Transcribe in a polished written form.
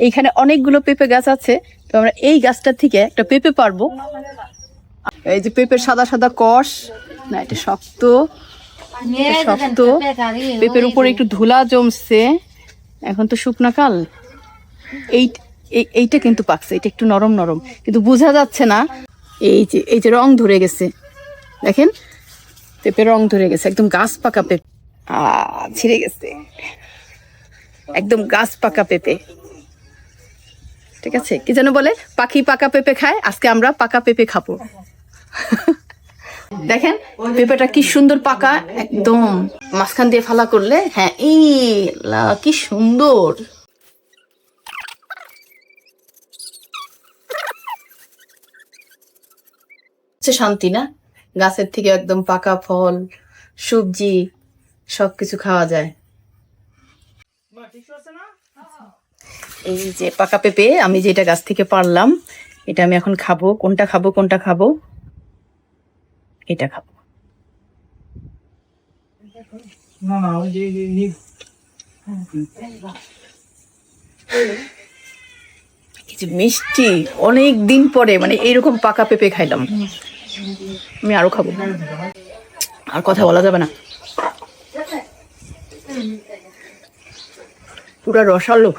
এইখানে অনেকগুলো পেঁপে গাছ আছে, তো আমরা এই গাছটার থেকে একটা পেঁপে পারবো। এই যে পেঁপের সাদা সাদা কষ, না এটা শক্ত শক্ত, পেঁপের উপরে একটু ধুলা জমছে, এখন তো শুকনা কাল। এইটা কিন্তু পাকছে, এটা একটু নরম নরম কিন্তু বোঝা যাচ্ছে না। এই যে রং ধরে গেছে, দেখেন পেঁপে রং ধরে গেছে, একদম গাছ পাকা পেঁপে। ছিঁড়ে গেছে, একদম গাছ পাকা পেঁপে। ঠিক আছে, কি যেন বলে, পাখি পাকা পেঁপে খায়, আজকে আমরা পাকা পেঁপে খাবো। দেখেন পেঁপেটা কি সুন্দর পাকা, একদম মাঝখান দিয়ে ফালা করলে, হ্যাঁ এই কি সুন্দর। শান্তি না, গাছের থেকে একদম পাকা ফল, সবজি সবকিছু খাওয়া যায়। এই যে পাকা পেঁপে আমি যেটা গাছ থেকে পারলাম, এটা আমি এখন খাবো। কোনটা খাবো কোনটা খাবো, এটা খাবো। মিষ্টি, অনেক দিন পরে মানে এইরকম পাকা পেঁপে খাইলাম। আমি আরো খাবো, আর কথা বলা যাবে না, পুরা রসালো।